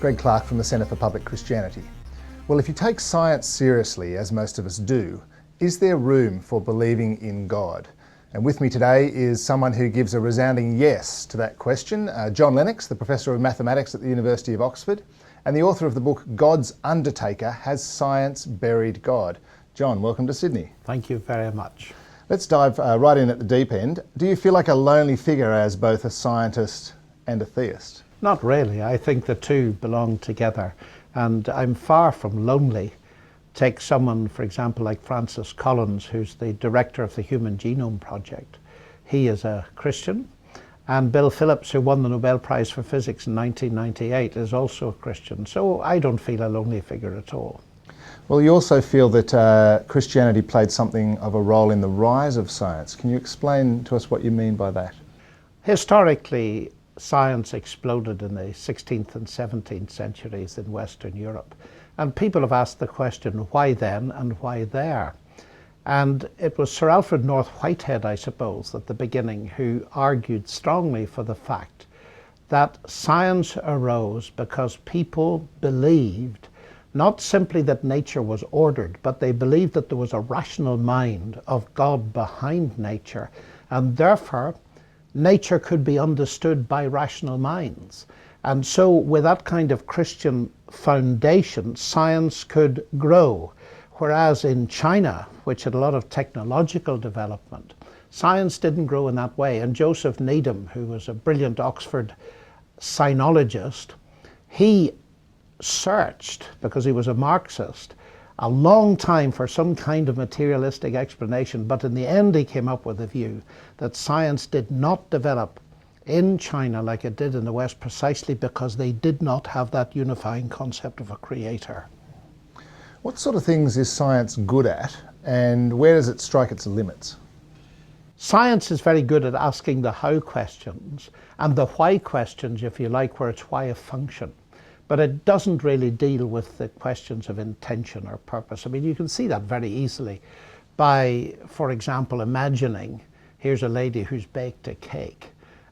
Greg Clarke from the Centre for Public Christianity. Well, if you take science seriously, as most of us do, is there room for believing in God? And with me today is someone who gives a resounding yes to that question, John Lennox, the Professor of Mathematics at the University of Oxford, and the author of the book God's Undertaker, Has Science Buried God? John, welcome to Sydney. Thank you very much. Let's dive right in at the deep end. Do you feel like a lonely figure as both a scientist and a theist? Not really. I think the two belong together, and I'm far from lonely. Take someone, for example, like Francis Collins, who's the director of the Human Genome Project. He is a Christian, and Bill Phillips, who won the Nobel Prize for Physics in 1998, is also a Christian. So I don't feel a lonely figure at all. Well, you also feel that Christianity played something of a role in the rise of science. Can you explain to us what you mean by that? Historically, science exploded in the 16th and 17th centuries in Western Europe. And people have asked the question, why then and why there? And it was Sir Alfred North Whitehead, I suppose, at the beginning, who argued strongly for the fact that science arose because people believed not simply that nature was ordered, but they believed that there was a rational mind of God behind nature, and therefore nature could be understood by rational minds. And so with that kind of Christian foundation, science could grow. Whereas in China, which had a lot of technological development, science didn't grow in that way. And Joseph Needham, who was a brilliant Oxford sinologist, he searched, because he was a Marxist, a long time for some kind of materialistic explanation, but in the end he came up with a view that science did not develop in China like it did in the West precisely because they did not have that unifying concept of a creator. What sort of things is science good at, and where does it strike its limits? Science is very good at asking the how questions and the why questions, if you like, where it's why a function. But it doesn't really deal with the questions of intention or purpose. I mean, you can see that very easily by, for example, imagining here's a lady who's baked a cake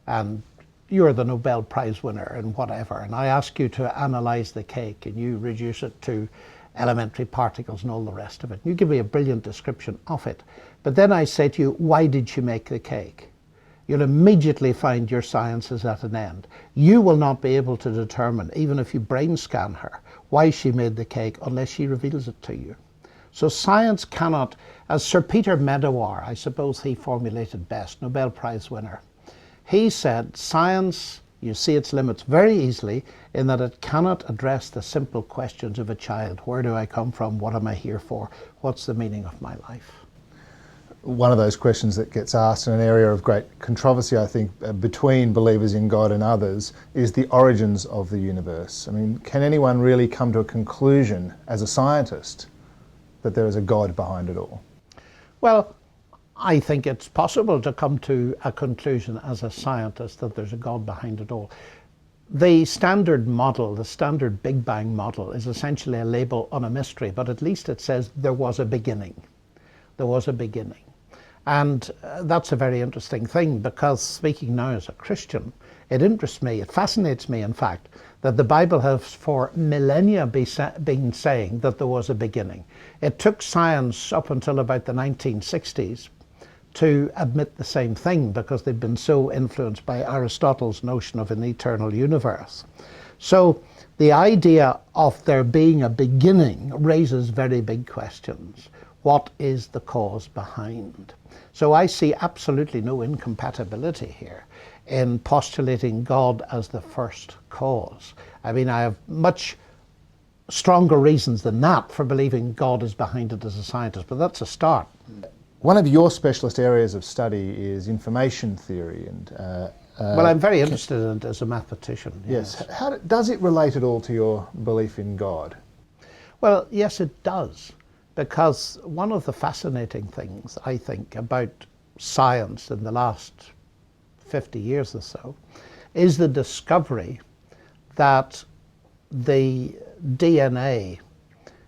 and you're the Nobel Prize winner and whatever, and I ask you to analyze the cake and you reduce it to elementary particles and all the rest of it. You give me a brilliant description of it. But then I say to you, why did she make the cake? You'll immediately find your science is at an end. You will not be able to determine, even if you brain scan her, why she made the cake unless she reveals it to you. So science cannot, as Sir Peter Medawar, I suppose he formulated best, Nobel Prize winner, he said science, you see its limits very easily in that it cannot address the simple questions of a child. Where do I come from? What am I here for? What's the meaning of my life? One of those questions that gets asked in an area of great controversy, I think, between believers in God and others, is the origins of the universe. I mean, can anyone really come to a conclusion as a scientist that there is a God behind it all? Well, I think it's possible to come to a conclusion as a scientist that there's a God behind it all. The standard model, the standard Big Bang model, is essentially a label on a mystery, but at least it says there was a beginning. There was a beginning. And that's a very interesting thing, because speaking now as a Christian, it interests me, it fascinates me in fact, that the Bible has for millennia been saying that there was a beginning. It took science up until about the 1960s to admit the same thing, because they'd been so influenced by Aristotle's notion of an eternal universe. So the idea of there being a beginning raises very big questions. What is the cause behind? So I see absolutely no incompatibility here in postulating God as the first cause. I mean, I have much stronger reasons than that for believing God is behind it as a scientist, but that's a start. One of your specialist areas of study is information theory, and well, I'm very interested in it as a mathematician. Yes. How does it relate at all to your belief in God? Well, yes, it does. Because one of the fascinating things, I think, about science in the last 50 years or so is the discovery that the DNA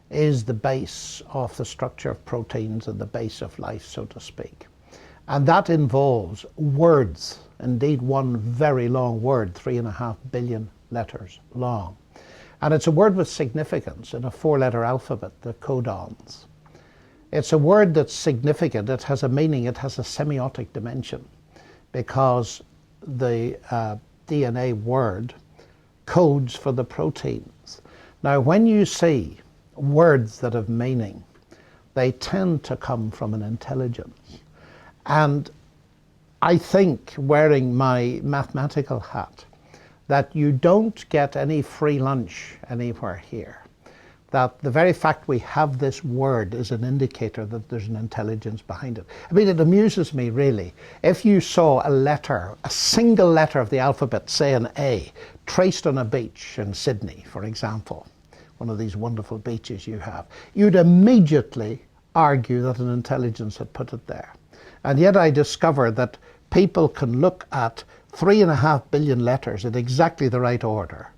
is the base of the structure of proteins and the base of life, so to speak. And that involves words, indeed one very long word, 3.5 billion letters long. And it's a word with significance in a 4-letter alphabet, the codons. It's a word that's significant. It has a meaning. It has a semiotic dimension because the DNA word codes for the proteins. Now, when you see words that have meaning, they tend to come from an intelligence. And I think, wearing my mathematical hat, that you don't get any free lunch anywhere here. That the very fact we have this word is an indicator that there's an intelligence behind it. I mean, it amuses me really. If you saw a letter, a single letter of the alphabet, say an A, traced on a beach in Sydney, for example, one of these wonderful beaches you have, you'd immediately argue that an intelligence had put it there. And yet I discover that people can look at 3.5 billion letters in exactly the right order,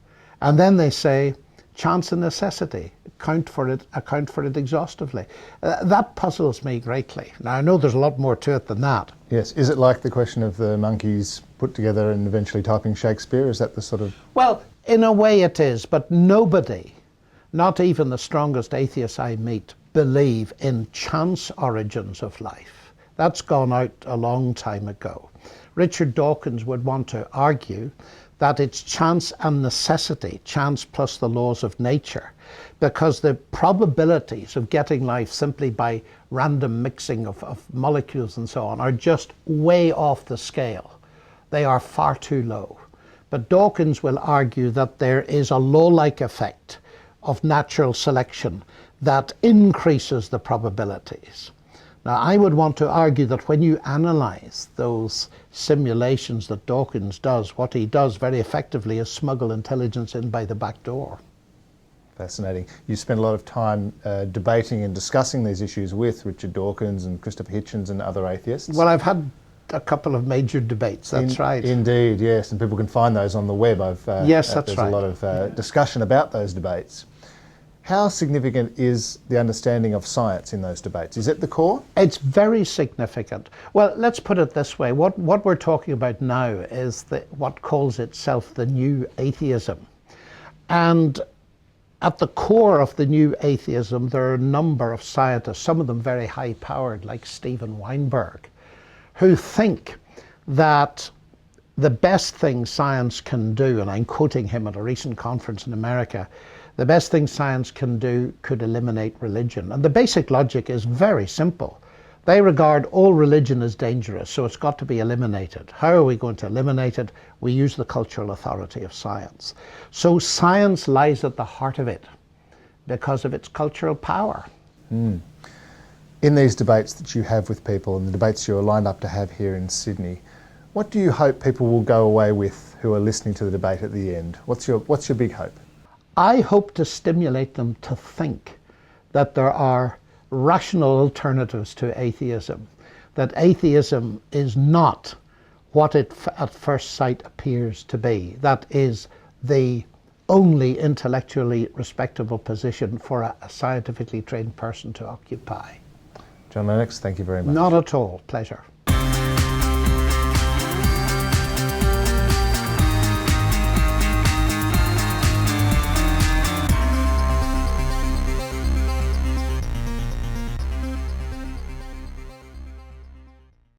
and then they say, chance and necessity, account for it exhaustively. That puzzles me greatly. Now, I know there's a lot more to it than that. Yes. Is it like the question of the monkeys put together and eventually typing Shakespeare? Is that the sort of... Well, in a way it is, but nobody, not even the strongest atheists I meet, believe in chance origins of life. That's gone out a long time ago. Richard Dawkins would want to argue that it's chance and necessity, chance plus the laws of nature, because the probabilities of getting life simply by random mixing of molecules and so on are just way off the scale. They are far too low. But Dawkins will argue that there is a law-like effect of natural selection that increases the probabilities. Now, I would want to argue that when you analyze those simulations that Dawkins does, what he does very effectively is smuggle intelligence in by the back door. Fascinating. You spend a lot of time debating and discussing these issues with Richard Dawkins and Christopher Hitchens and other atheists. Well, I've had a couple of major debates, that's right. Indeed, yes, and people can find those on the web. Yes, that's there's right. a lot of discussion about those debates. How significant is the understanding of science in those debates? Is it the core? It's very significant. Well, let's put it this way. What we're talking about now is what calls itself the new atheism. And at the core of the new atheism, there are a number of scientists, some of them very high-powered, like Steven Weinberg, who think that the best thing science can do, and I'm quoting him at a recent conference in America, the best thing science can do could eliminate religion. And the basic logic is very simple. They regard all religion as dangerous, so it's got to be eliminated. How are we going to eliminate it? We use the cultural authority of science. So science lies at the heart of it because of its cultural power. In these debates that you have with people and the debates you're lined up to have here in Sydney, what do you hope people will go away with who are listening to the debate at the end? What's your big hope? I hope to stimulate them to think that there are rational alternatives to atheism, that atheism is not what it at first sight appears to be. That is the only intellectually respectable position for a scientifically trained person to occupy. John Lennox, thank you very much. Not at all. Pleasure.